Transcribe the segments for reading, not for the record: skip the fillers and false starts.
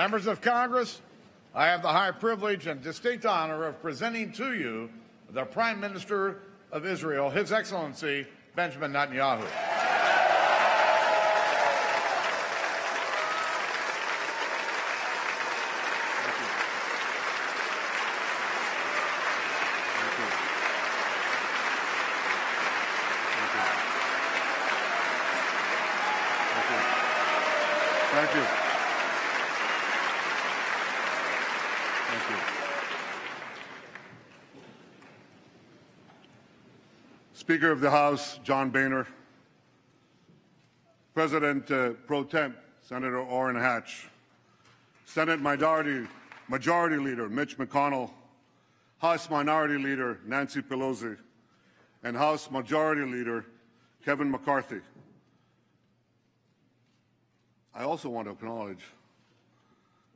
Members of Congress, I have the high privilege and distinct honor of presenting to you the Prime Minister of Israel, His Excellency Benjamin Netanyahu. Thank you. Thank you. Speaker of the House, John Boehner, President Pro Tem, Senator Orrin Hatch, Senate Majority Leader Mitch McConnell, House Minority Leader Nancy Pelosi, and House Majority Leader Kevin McCarthy. I also want to acknowledge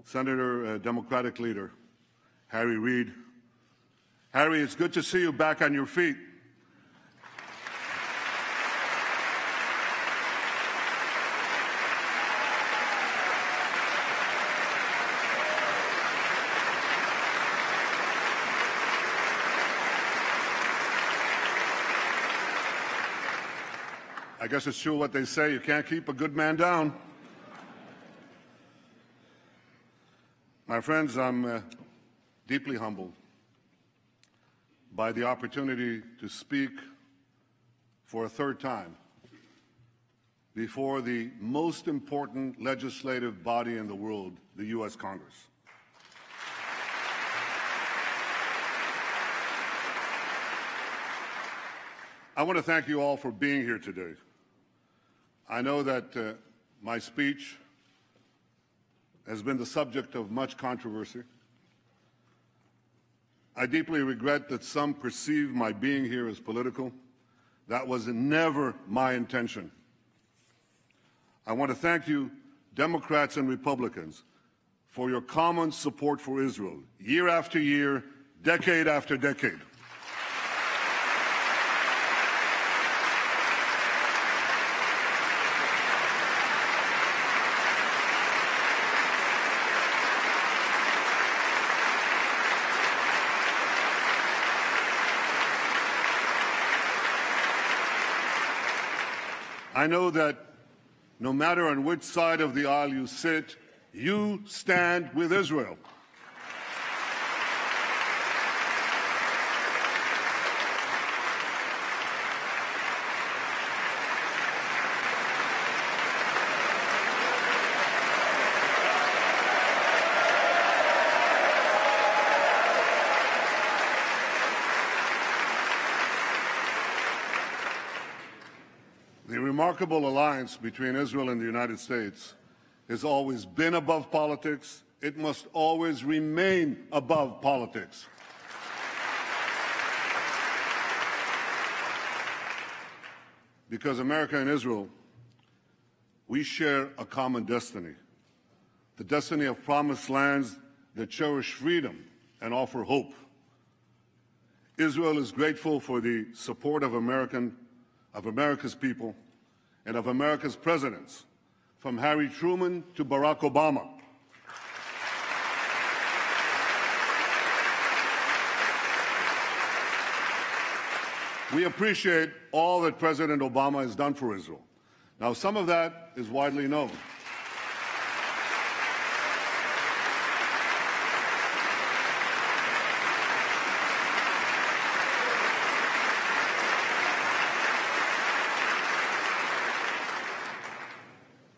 Senator Democratic Leader Harry Reid. Harry, it's good to see you back on your feet. I guess it's true what they say, you can't keep a good man down. My friends, I'm deeply humbled by the opportunity to speak for a third time before the most important legislative body in the world, the U.S. Congress. I want to thank you all for being here today. I know that my speech has been the subject of much controversy. I deeply regret that some perceive my being here as political. That was never my intention. I want to thank you, Democrats and Republicans, for your common support for Israel, year after year, decade after decade. I know that no matter on which side of the aisle you sit, you stand with Israel. The remarkable alliance between Israel and the United States has always been above politics. It must always remain above politics. Because America and Israel, we share a common destiny, the destiny of promised lands that cherish freedom and offer hope. Israel is grateful for the support of America's people and of America's presidents, from Harry Truman to Barack Obama. We appreciate all that President Obama has done for Israel. Now, some of that is widely known.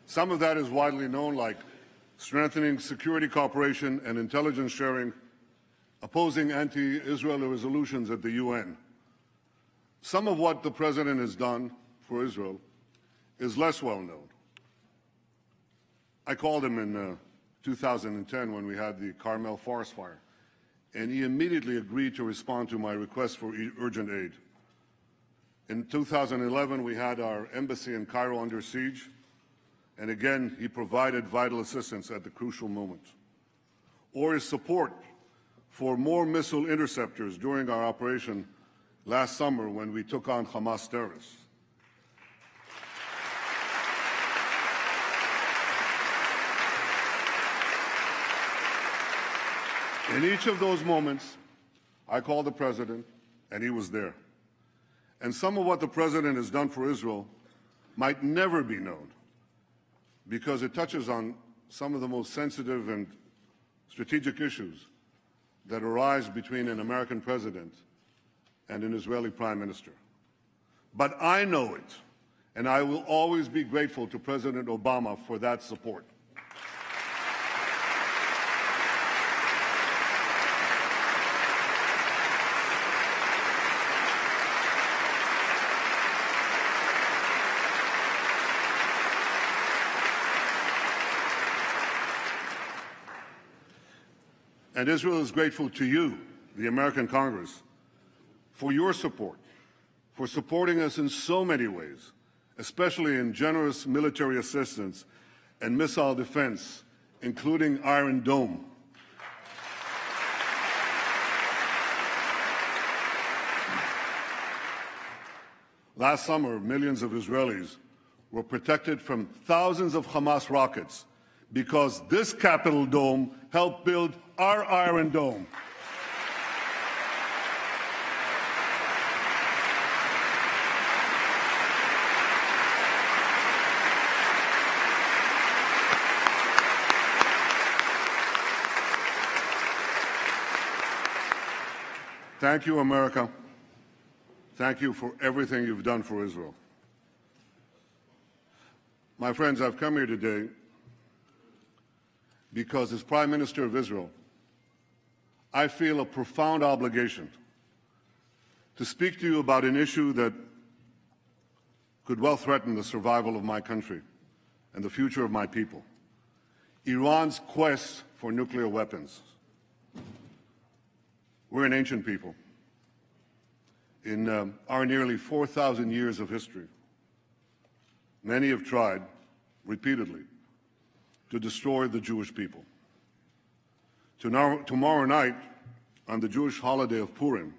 Some of that is widely known, like strengthening security cooperation and intelligence sharing, opposing anti-Israel resolutions at the UN. Some of what the President has done for Israel is less well known. I called him in 2010 when we had the Carmel forest fire, and he immediately agreed to respond to my request for urgent aid. In 2011, we had our embassy in Cairo under siege, and again, he provided vital assistance at the crucial moment. Or his support for more missile interceptors during our operation last summer when we took on Hamas terrorists. In each of those moments, I called the President, and he was there. And some of what the President has done for Israel might never be known because it touches on some of the most sensitive and strategic issues that arise between an American president and an Israeli prime minister. But I know it, and I will always be grateful to President Obama for that support. And Israel is grateful to you, the American Congress, for your support, for supporting us in so many ways, especially in generous military assistance and missile defense, including Iron Dome. Last summer, millions of Israelis were protected from thousands of Hamas rockets because this Capitol Dome helped build our Iron Dome. Thank you, America. Thank you for everything you've done for Israel. My friends, I've come here today because as Prime Minister of Israel, I feel a profound obligation to speak to you about an issue that could well threaten the survival of my country and the future of my people: Iran's quest for nuclear weapons. We're an ancient people. In our nearly 4,000 years of history, many have tried repeatedly to destroy the Jewish people. Tomorrow night, on the Jewish holiday of Purim,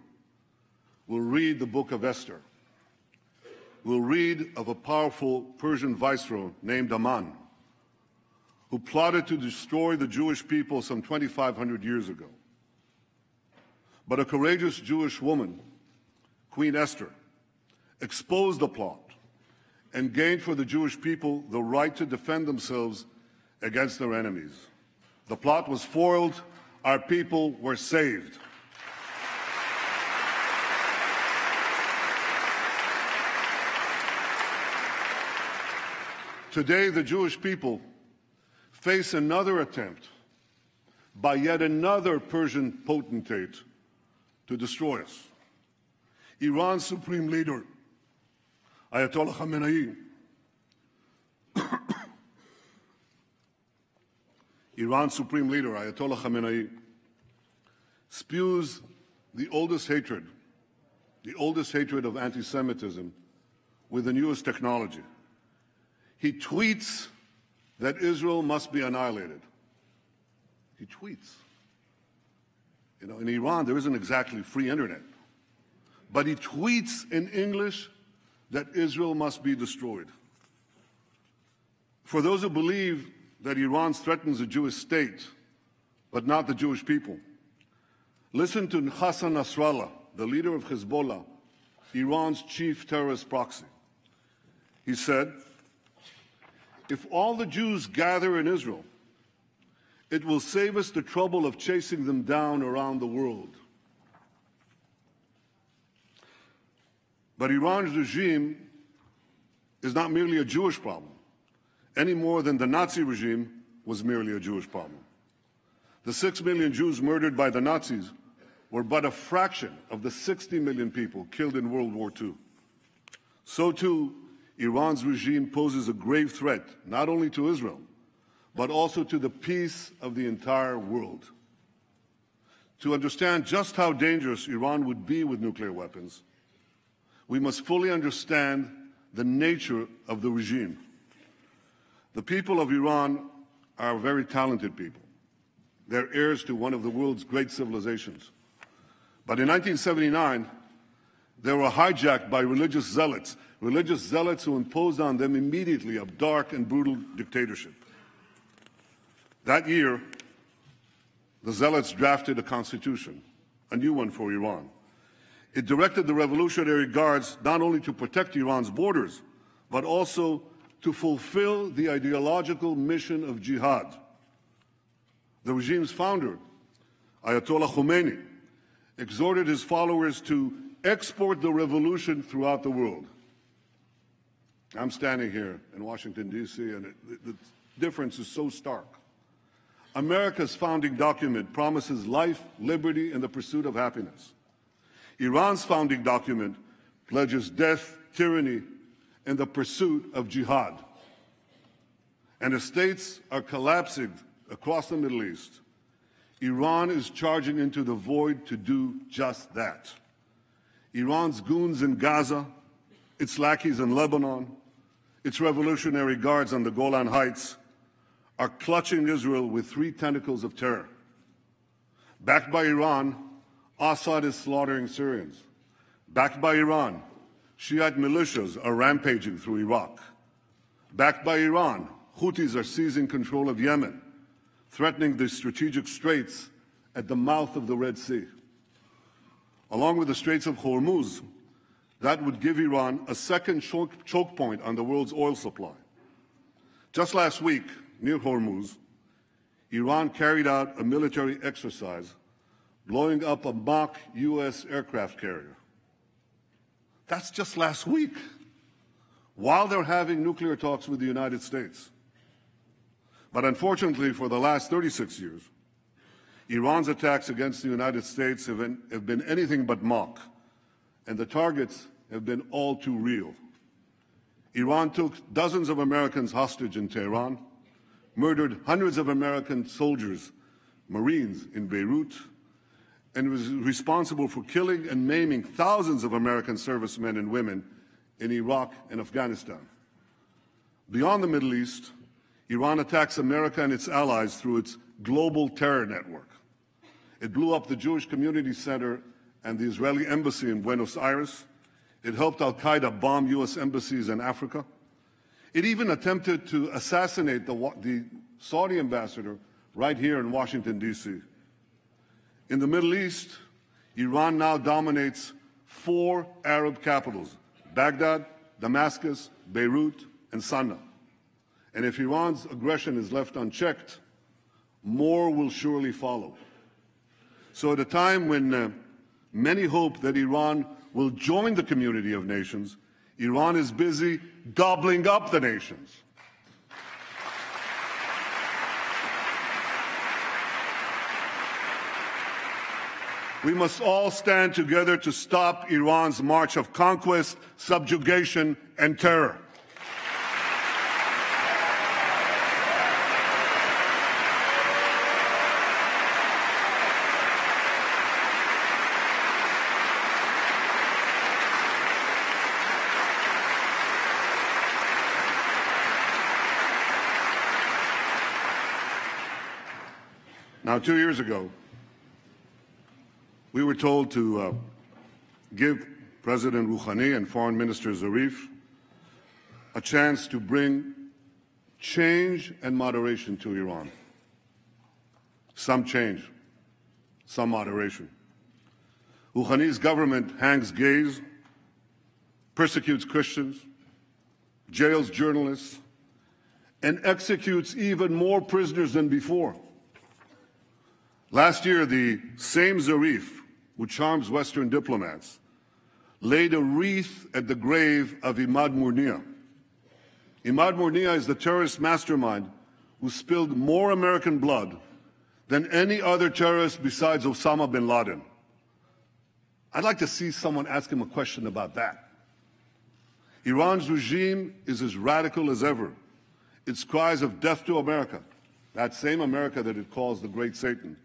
we'll read the book of Esther. We'll read of a powerful Persian viceroy named Aman, who plotted to destroy the Jewish people some 2,500 years ago. But a courageous Jewish woman, Queen Esther, exposed the plot and gained for the Jewish people the right to defend themselves against their enemies. The plot was foiled. Our people were saved. Today, the Jewish people face another attempt by yet another Persian potentate to destroy us. Iran's supreme leader, Ayatollah Khamenei, Iran's supreme leader, Ayatollah Khamenei, spews the oldest hatred of anti-Semitism with the newest technology. He tweets that Israel must be annihilated. He tweets. You know, in Iran, there isn't exactly free internet. But he tweets in English that Israel must be destroyed. For those who believe that Iran threatens the Jewish state, but not the Jewish people, listen to Hassan Nasrallah, the leader of Hezbollah, Iran's chief terrorist proxy. He said, "If all the Jews gather in Israel, it will save us the trouble of chasing them down around the world." But Iran's regime is not merely a Jewish problem, any more than the Nazi regime was merely a Jewish problem. The 6 million Jews murdered by the Nazis were but a fraction of the 60 million people killed in World War II. So too, Iran's regime poses a grave threat not only to Israel, but also to the peace of the entire world. To understand just how dangerous Iran would be with nuclear weapons, we must fully understand the nature of the regime. The people of Iran are very talented people. They're heirs to one of the world's great civilizations. But in 1979, they were hijacked by religious zealots who imposed on them immediately a dark and brutal dictatorship. That year, the Zealots drafted a constitution, a new one for Iran. It directed the Revolutionary Guards not only to protect Iran's borders, but also to fulfill the ideological mission of jihad. The regime's founder, Ayatollah Khomeini, exhorted his followers to export the revolution throughout the world. I'm standing here in Washington, D.C., and the difference is so stark. America's founding document promises life, liberty, and the pursuit of happiness. Iran's founding document pledges death, tyranny, and the pursuit of jihad. And as states are collapsing across the Middle East, Iran is charging into the void to do just that. Iran's goons in Gaza, its lackeys in Lebanon, its Revolutionary Guards on the Golan Heights are clutching Israel with three tentacles of terror. Backed by Iran, Assad is slaughtering Syrians. Backed by Iran, Shiite militias are rampaging through Iraq. Backed by Iran, Houthis are seizing control of Yemen, threatening the strategic straits at the mouth of the Red Sea. Along with the Straits of Hormuz, that would give Iran a second choke point on the world's oil supply. Just last week, near Hormuz, Iran carried out a military exercise blowing up a mock U.S. aircraft carrier. That's just last week, while they're having nuclear talks with the United States. But unfortunately, for the last 36 years, Iran's attacks against the United States have been anything but mock, and the targets have been all too real. Iran took dozens of Americans hostage in Tehran, murdered hundreds of American soldiers, Marines in Beirut, and was responsible for killing and maiming thousands of American servicemen and women in Iraq and Afghanistan. Beyond the Middle East, Iran attacks America and its allies through its global terror network. It blew up the Jewish Community Center and the Israeli embassy in Buenos Aires. It helped al-Qaeda bomb U.S. embassies in Africa. It even attempted to assassinate the Saudi ambassador right here in Washington, D.C. In the Middle East, Iran now dominates 4 Arab capitals: Baghdad, Damascus, Beirut, and Sana'a. And if Iran's aggression is left unchecked, more will surely follow. So at a time when many hope that Iran will join the community of nations, Iran is busy gobbling up the nations. We must all stand together to stop Iran's march of conquest, subjugation, and terror. Now, 2 years ago, we were told to give President Rouhani and Foreign Minister Zarif a chance to bring change and moderation to Iran. Some change, some moderation. Rouhani's government hangs gays, persecutes Christians, jails journalists, and executes even more prisoners than before. Last year, the same Zarif, who charms Western diplomats, laid a wreath at the grave of Imad Murnia. Imad Murnia is the terrorist mastermind who spilled more American blood than any other terrorist besides Osama bin Laden. I'd like to see someone ask him a question about that. Iran's regime is as radical as ever. Its cries of death to America, that same America that it calls the Great Satan,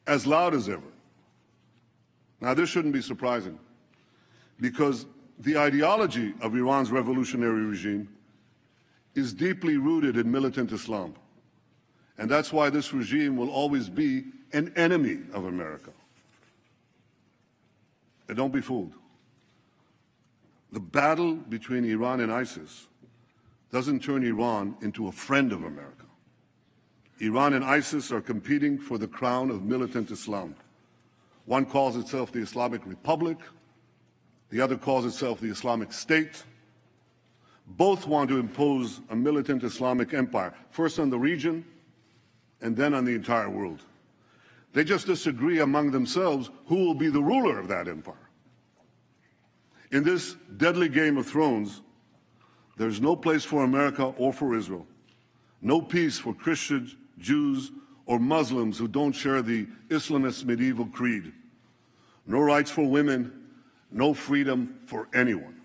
as loud as ever. Now, this shouldn't be surprising, because the ideology of Iran's revolutionary regime is deeply rooted in militant Islam. And that's why this regime will always be an enemy of America. And don't be fooled. The battle between Iran and ISIS doesn't turn Iran into a friend of America. Iran and ISIS are competing for the crown of militant Islam. One calls itself the Islamic Republic, the other calls itself the Islamic State. Both want to impose a militant Islamic empire, first on the region and then on the entire world. They just disagree among themselves who will be the ruler of that empire. In this deadly game of thrones, there's no place for America or for Israel, no peace for Christians, Jews, or Muslims who don't share the Islamist medieval creed, no rights for women, no freedom for anyone.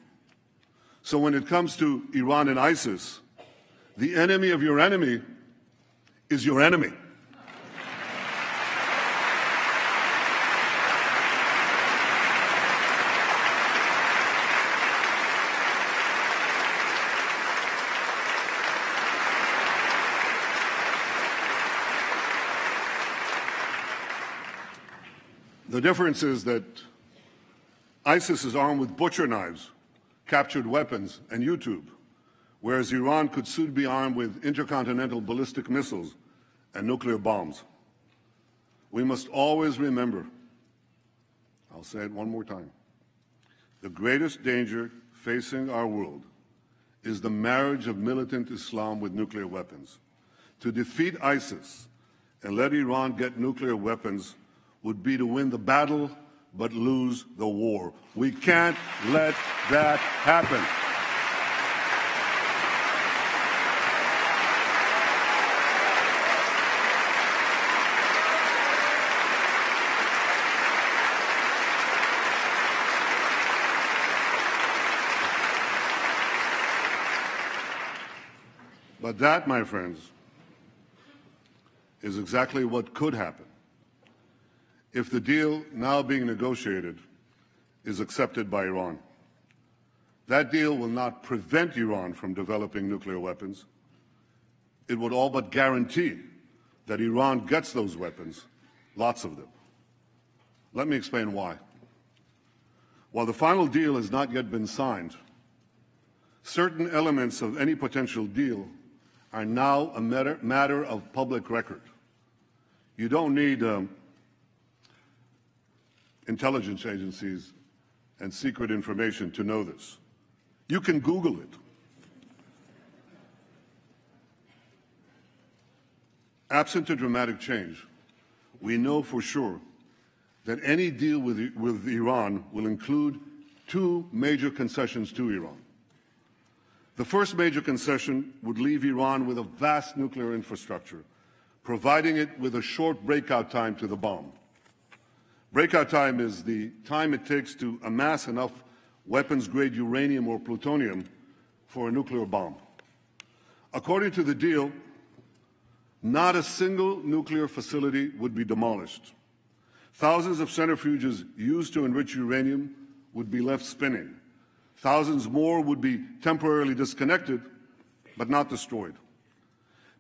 So when it comes to Iran and ISIS, the enemy of your enemy is your enemy. The difference is that ISIS is armed with butcher knives, captured weapons, and YouTube, whereas Iran could soon be armed with intercontinental ballistic missiles and nuclear bombs. We must always remember, I'll say it one more time, the greatest danger facing our world is the marriage of militant Islam with nuclear weapons. To defeat ISIS and let Iran get nuclear weapons would be to win the battle but lose the war. We can't let that happen. But that, my friends, is exactly what could happen if the deal now being negotiated is accepted by Iran. That deal will not prevent Iran from developing nuclear weapons. It would all but guarantee that Iran gets those weapons, lots of them. Let me explain why. While the final deal has not yet been signed, certain elements of any potential deal are now a matter of public record. You don't need intelligence agencies and secret information to know this. You can Google it. Absent a dramatic change, we know for sure that any deal with Iran will include two major concessions to Iran. The first major concession would leave Iran with a vast nuclear infrastructure, providing it with a short breakout time to the bomb. Breakout time is the time it takes to amass enough weapons-grade uranium or plutonium for a nuclear bomb. According to the deal, not a single nuclear facility would be demolished. Thousands of centrifuges used to enrich uranium would be left spinning. Thousands more would be temporarily disconnected, but not destroyed.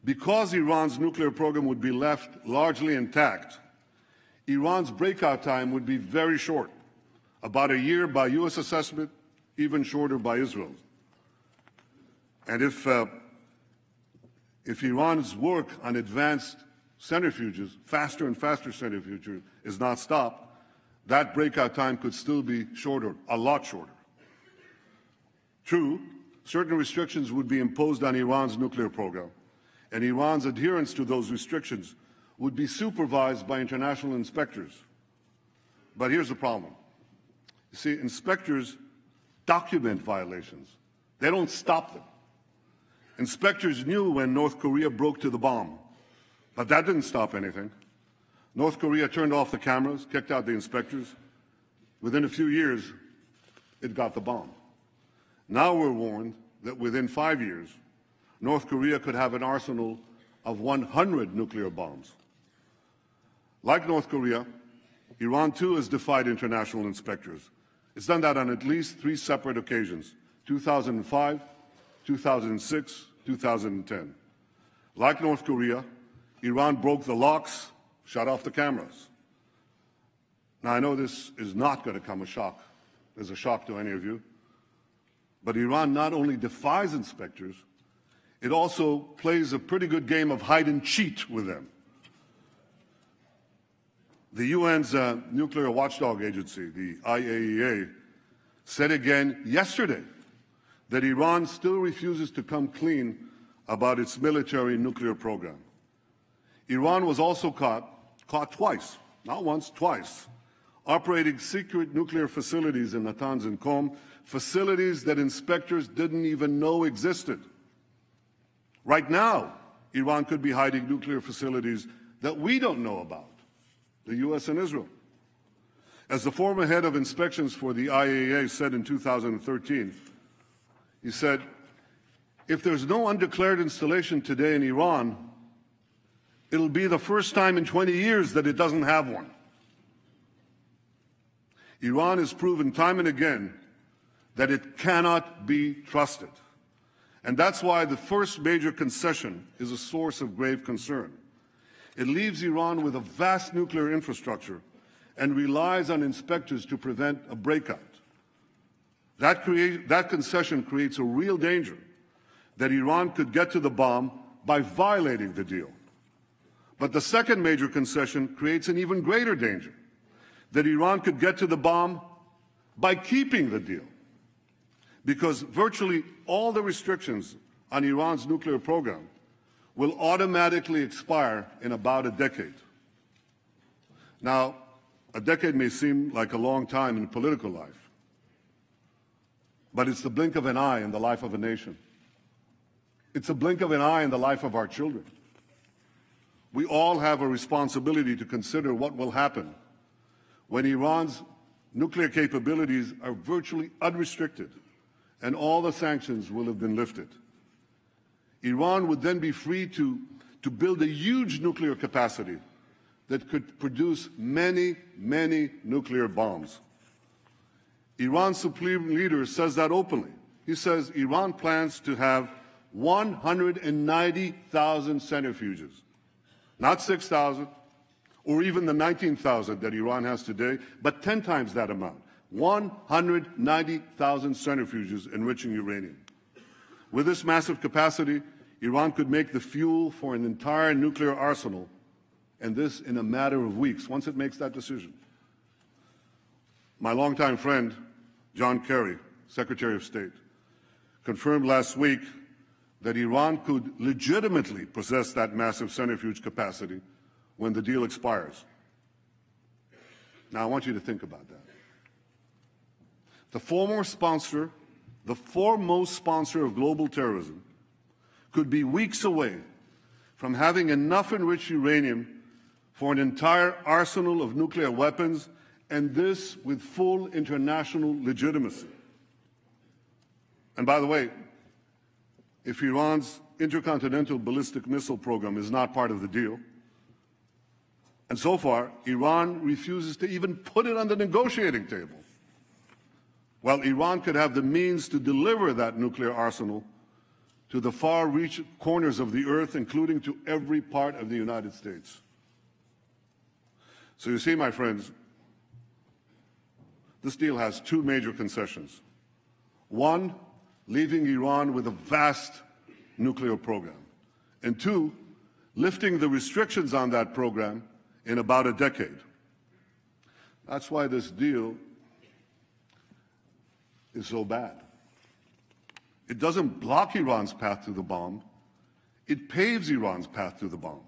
Because Iran's nuclear program would be left largely intact, Iran's breakout time would be very short, about a year by U.S. assessment, even shorter by Israel's. And if Iran's work on advanced centrifuges, faster and faster centrifuges, is not stopped, that breakout time could still be shorter, a lot shorter. True, certain restrictions would be imposed on Iran's nuclear program, and Iran's adherence to those restrictions would be supervised by international inspectors. But here's the problem. You see, inspectors document violations. They don't stop them. Inspectors knew when North Korea broke to the bomb, but that didn't stop anything. North Korea turned off the cameras, kicked out the inspectors. Within a few years, it got the bomb. Now we're warned that within 5 years, North Korea could have an arsenal of 100 nuclear bombs. Like North Korea, Iran too has defied international inspectors. It's done that on at least 3 separate occasions: 2005, 2006, 2010. Like North Korea, Iran broke the locks, shut off the cameras. Now, I know this is not going to come as a shock to any of you, but Iran not only defies inspectors, it also plays a pretty good game of hide and cheat with them. The UN's nuclear watchdog agency, the IAEA, said again yesterday that Iran still refuses to come clean about its military nuclear program. Iran was also caught twice, not once, twice, operating secret nuclear facilities in Natanz and Qom, facilities that inspectors didn't even know existed. Right now, Iran could be hiding nuclear facilities that we don't know about, the U.S. and Israel. As the former head of inspections for the IAEA said in 2013, he said, if there's no undeclared installation today in Iran, it'll be the first time in 20 years that it doesn't have one. Iran has proven time and again that it cannot be trusted. And that's why the first major concession is a source of grave concern. It leaves Iran with a vast nuclear infrastructure and relies on inspectors to prevent a breakout. That concession creates a real danger that Iran could get to the bomb by violating the deal. But the second major concession creates an even greater danger, that Iran could get to the bomb by keeping the deal. Because virtually all the restrictions on Iran's nuclear program will automatically expire in about a decade. Now, a decade may seem like a long time in political life, but it's the blink of an eye in the life of a nation. It's a blink of an eye in the life of our children. We all have a responsibility to consider what will happen when Iran's nuclear capabilities are virtually unrestricted and all the sanctions will have been lifted. Iran would then be free to build a huge nuclear capacity that could produce many, many nuclear bombs. Iran's supreme leader says that openly. He says Iran plans to have 190,000 centrifuges, not 6,000 or even the 19,000 that Iran has today, but 10 times that amount. 190,000 centrifuges enriching uranium. With this massive capacity, Iran could make the fuel for an entire nuclear arsenal, and this in a matter of weeks, once it makes that decision. My longtime friend, John Kerry, Secretary of State, confirmed last week that Iran could legitimately possess that massive centrifuge capacity when the deal expires. Now, I want you to think about that. The foremost sponsor of global terrorism could be weeks away from having enough enriched uranium for an entire arsenal of nuclear weapons, and this with full international legitimacy. And by the way, if Iran's intercontinental ballistic missile program is not part of the deal, and so far Iran refuses to even put it on the negotiating table, well, Iran could have the means to deliver that nuclear arsenal to the far-reaching corners of the earth, including to every part of the United States. So you see, my friends, this deal has two major concessions. One, leaving Iran with a vast nuclear program. And two, lifting the restrictions on that program in about a decade. That's why this deal is so bad. It doesn't block Iran's path to the bomb. It paves Iran's path to the bomb.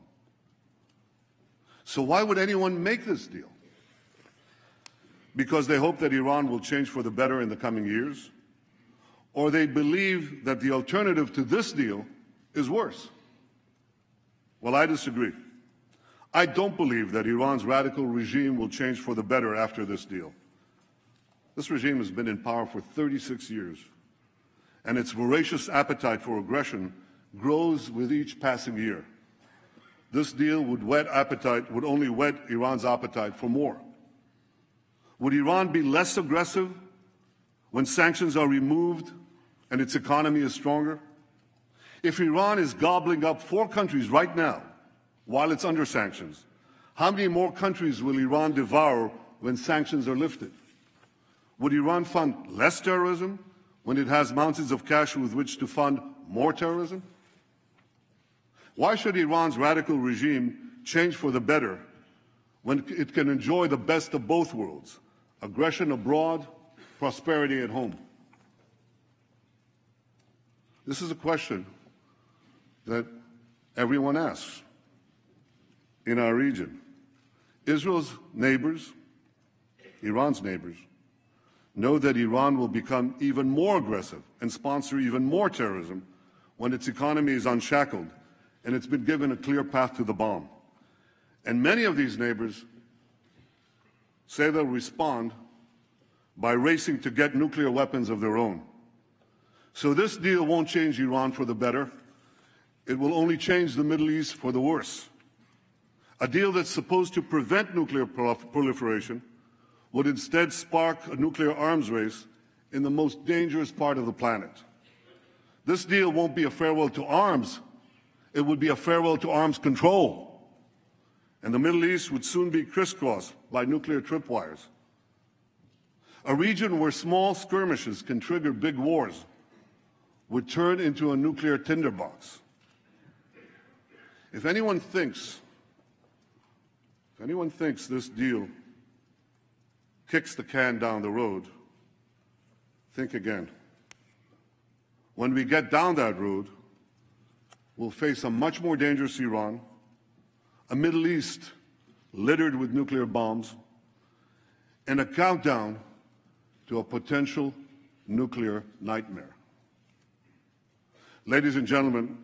So why would anyone make this deal? Because they hope that Iran will change for the better in the coming years? Or they believe that the alternative to this deal is worse? Well, I disagree. I don't believe that Iran's radical regime will change for the better after this deal. This regime has been in power for 36 years, and its voracious appetite for aggression grows with each passing year. This deal would only whet Iran's appetite for more. Would Iran be less aggressive when sanctions are removed and its economy is stronger? If Iran is gobbling up 4 countries right now while it's under sanctions, how many more countries will Iran devour when sanctions are lifted? Would Iran fund less terrorism when it has mountains of cash with which to fund more terrorism? Why should Iran's radical regime change for the better when it can enjoy the best of both worlds, aggression abroad, prosperity at home? This is a question that everyone asks in our region. Israel's neighbors, Iran's neighbors, know that Iran will become even more aggressive and sponsor even more terrorism when its economy is unshackled and it's been given a clear path to the bomb. And many of these neighbors say they'll respond by racing to get nuclear weapons of their own. So this deal won't change Iran for the better. It will only change the Middle East for the worse. A deal that's supposed to prevent nuclear proliferation would instead spark a nuclear arms race in the most dangerous part of the planet. This deal won't be a farewell to arms. It would be a farewell to arms control. And the Middle East would soon be crisscrossed by nuclear tripwires. A region where small skirmishes can trigger big wars would turn into a nuclear tinderbox. If anyone thinks this deal kicks the can down the road, think again. When we get down that road, we'll face a much more dangerous Iran, a Middle East littered with nuclear bombs, and a countdown to a potential nuclear nightmare. Ladies and gentlemen,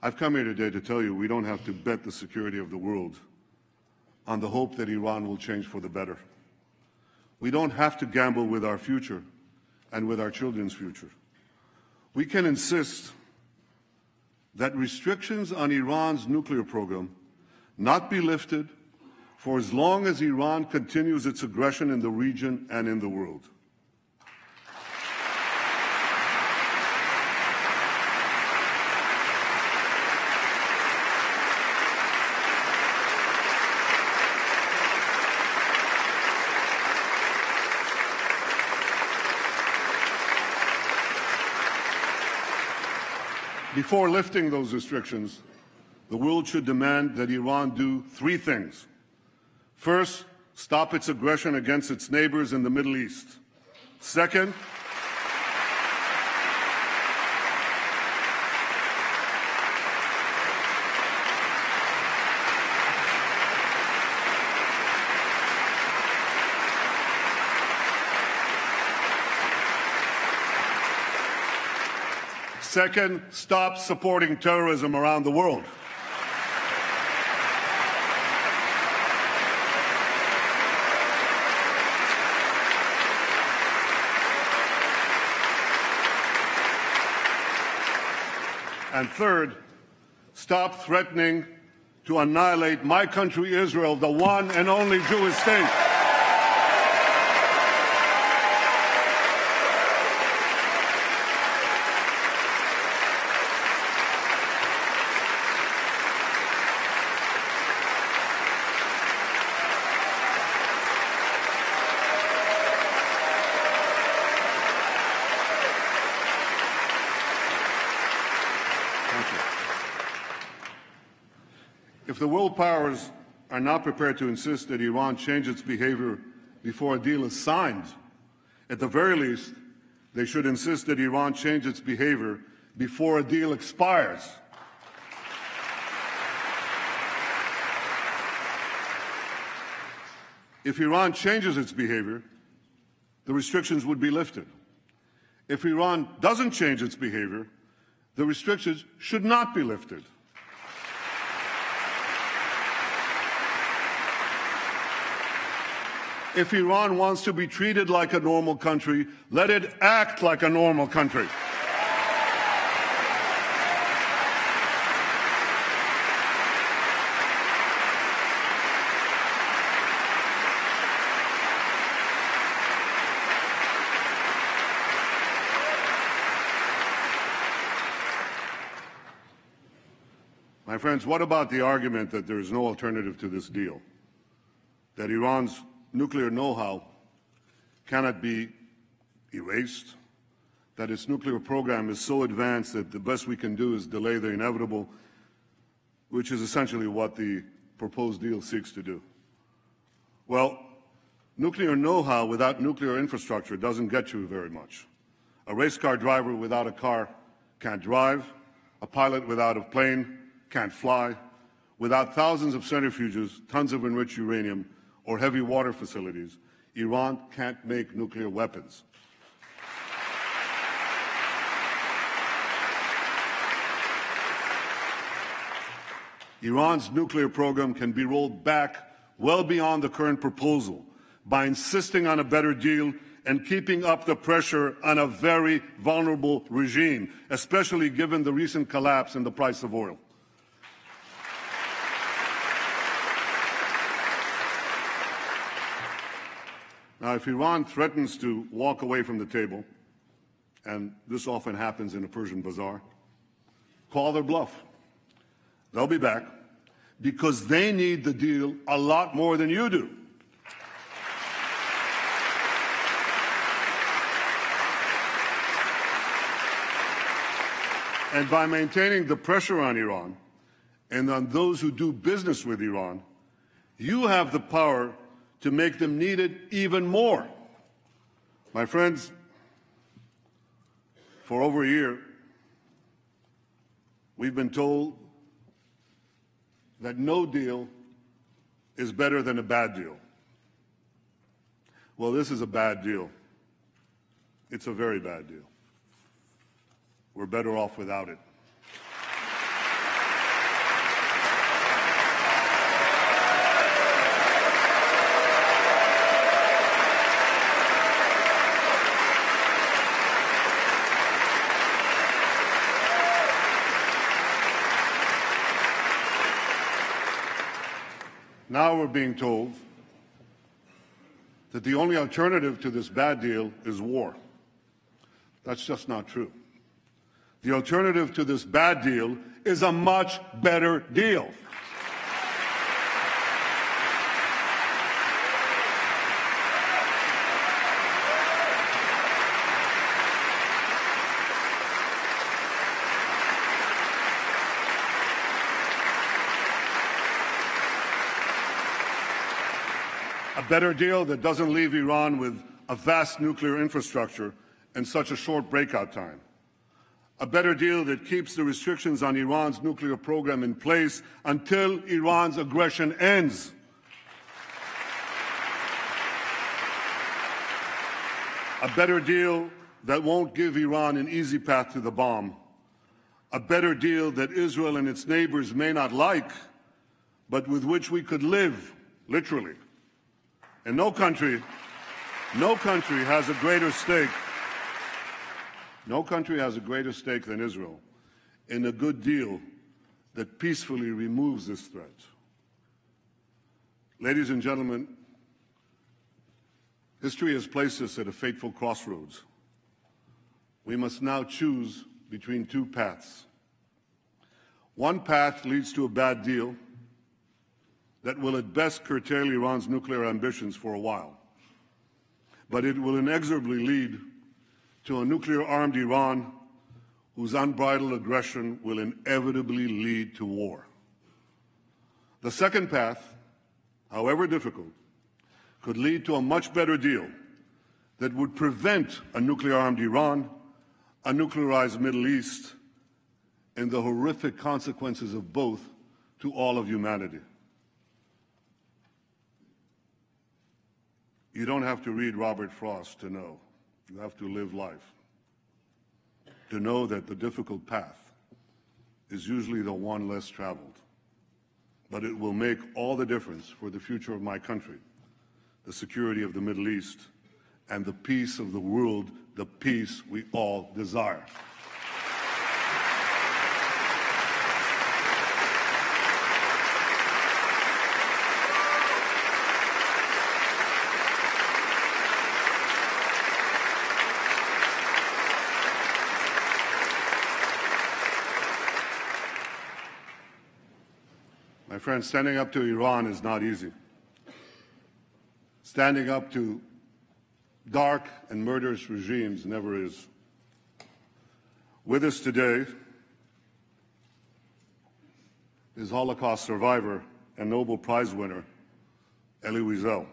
I've come here today to tell you we don't have to bet the security of the world on the hope that Iran will change for the better. We don't have to gamble with our future and with our children's future. We can insist that restrictions on Iran's nuclear program not be lifted for as long as Iran continues its aggression in the region and in the world. Before lifting those restrictions, the world should demand that Iran do three things. First, stop its aggression against its neighbors in the Middle East. Second, stop supporting terrorism around the world. And third, stop threatening to annihilate my country, Israel, the one and only Jewish state. If the world powers are not prepared to insist that Iran change its behavior before a deal is signed, at the very least, they should insist that Iran change its behavior before a deal expires. If Iran changes its behavior, the restrictions would be lifted. If Iran doesn't change its behavior, the restrictions should not be lifted. If Iran wants to be treated like a normal country, let it act like a normal country. My friends, what about the argument that there is no alternative to this deal? That Iran's nuclear know-how cannot be erased, that its nuclear program is so advanced that the best we can do is delay the inevitable, which is essentially what the proposed deal seeks to do. Well, nuclear know-how without nuclear infrastructure doesn't get you very much. A race car driver without a car can't drive. A pilot without a plane can't fly. Without thousands of centrifuges, tons of enriched uranium, or heavy water facilities, Iran can't make nuclear weapons. Iran's nuclear program can be rolled back well beyond the current proposal by insisting on a better deal and keeping up the pressure on a very vulnerable regime, especially given the recent collapse in the price of oil. Now, if Iran threatens to walk away from the table, and this often happens in a Persian bazaar, call their bluff. They'll be back because they need the deal a lot more than you do. And by maintaining the pressure on Iran and on those who do business with Iran, you have the power to make them need it even more. My friends, for over a year, we've been told that no deal is better than a bad deal. Well, this is a bad deal. It's a very bad deal. We're better off without it. Now we're being told that the only alternative to this bad deal is war. That's just not true. The alternative to this bad deal is a much better deal. A better deal that doesn't leave Iran with a vast nuclear infrastructure and such a short breakout time. A better deal that keeps the restrictions on Iran's nuclear program in place until Iran's aggression ends. A better deal that won't give Iran an easy path to the bomb. A better deal that Israel and its neighbors may not like, but with which we could live, literally. And no country has a greater stake. No country has a greater stake than Israel in a good deal that peacefully removes this threat. Ladies and gentlemen, history has placed us at a fateful crossroads. We must now choose between two paths. One path leads to a bad deal that will at best curtail Iran's nuclear ambitions for a while, but it will inexorably lead to a nuclear-armed Iran whose unbridled aggression will inevitably lead to war. The second path, however difficult, could lead to a much better deal that would prevent a nuclear-armed Iran, a nuclearized Middle East, and the horrific consequences of both to all of humanity. You don't have to read Robert Frost to know. You have to live life to know that the difficult path is usually the one less traveled. But it will make all the difference for the future of my country, the security of the Middle East, and the peace of the world, the peace we all desire. My friends, standing up to Iran is not easy. Standing up to dark and murderous regimes never is. With us today is Holocaust survivor and Nobel Prize winner, Elie Wiesel.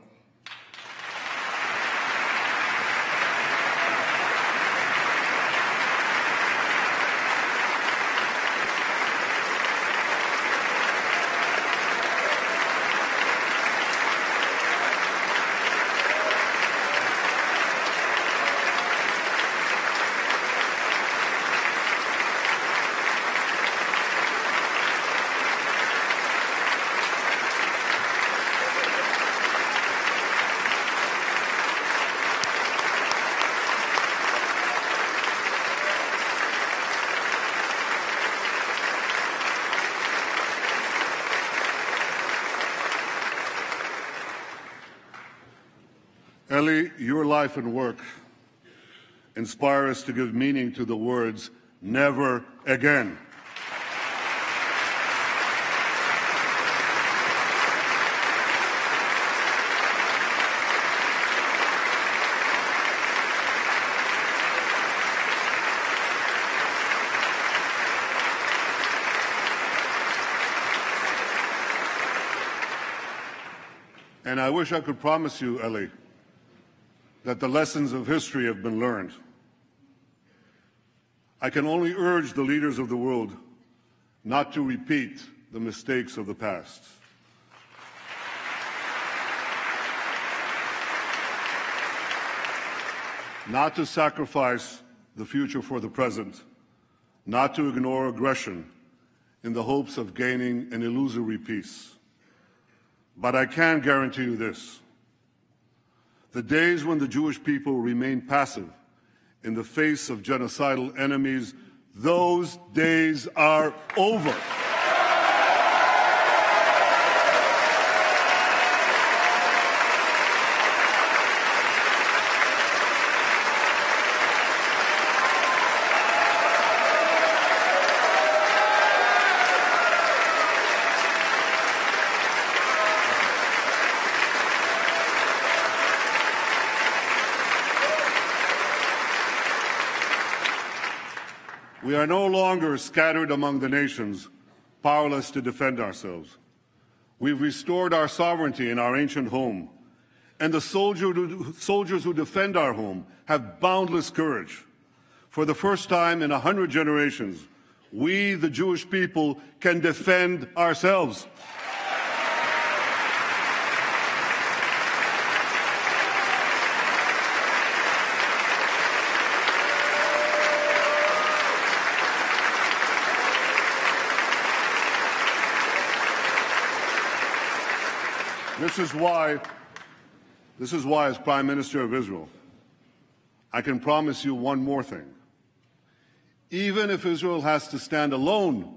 Elie, your life and work inspire us to give meaning to the words, never again. And I wish I could promise you, Elie, that the lessons of history have been learned. I can only urge the leaders of the world not to repeat the mistakes of the past. Not to sacrifice the future for the present, not to ignore aggression in the hopes of gaining an illusory peace. But I can guarantee you this: the days when the Jewish people remain passive in the face of genocidal enemies, those days are over. We are no longer scattered among the nations, powerless to defend ourselves. We've restored our sovereignty in our ancient home, and the soldiers who defend our home have boundless courage. For the first time in 100 generations, we, the Jewish people, can defend ourselves. This is why, as Prime Minister of Israel, I can promise you one more thing. Even if Israel has to stand alone,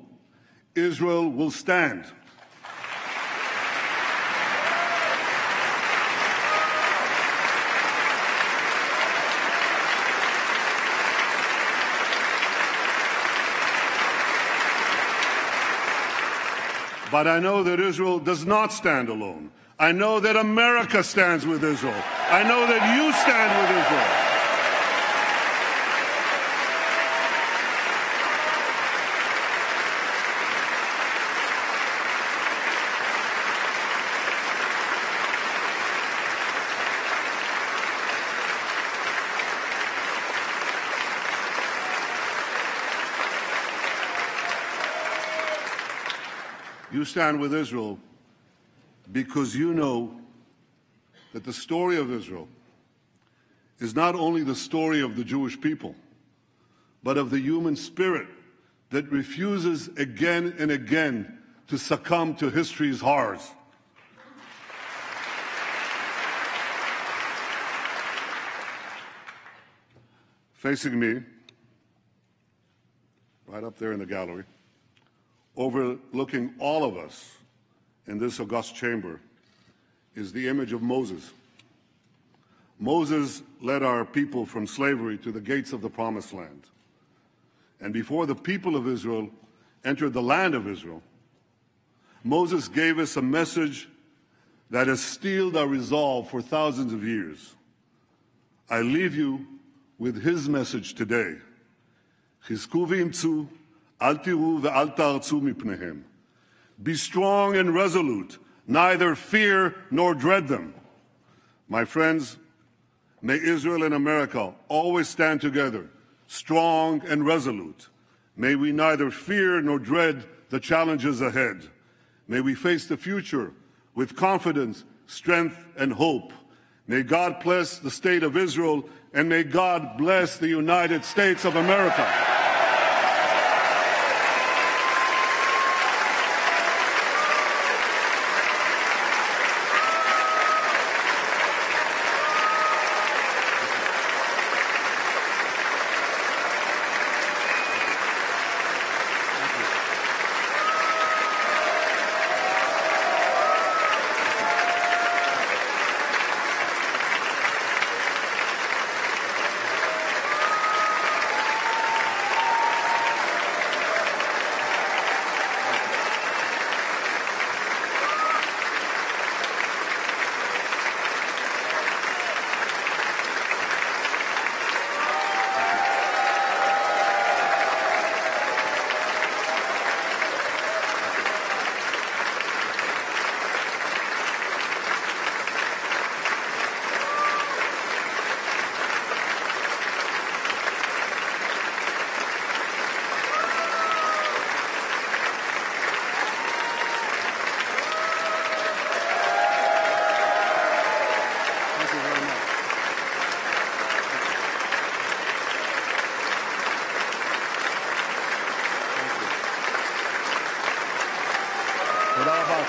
Israel will stand. But I know that Israel does not stand alone. I know that America stands with Israel. I know that you stand with Israel. You stand with Israel because you know that the story of Israel is not only the story of the Jewish people, but of the human spirit that refuses again and again to succumb to history's horrors. Facing me, right up there in the gallery, overlooking all of us in this august chamber, is the image of Moses. Moses led our people from slavery to the gates of the Promised Land. And before the people of Israel entered the land of Israel, Moses gave us a message that has steeled our resolve for thousands of years. I leave you with his message today. חזקו ואמצו, אל תיראו ואל תערצו מפניהם. Be strong and resolute, neither fear nor dread them. My friends, may Israel and America always stand together, strong and resolute. May we neither fear nor dread the challenges ahead. May we face the future with confidence, strength, and hope. May God bless the state of Israel, and may God bless the United States of America.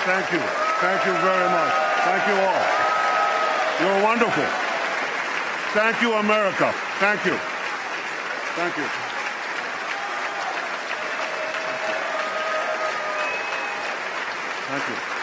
Thank you. Thank you very much. Thank you all. You're wonderful. Thank you, America. Thank you. Thank you. Thank you.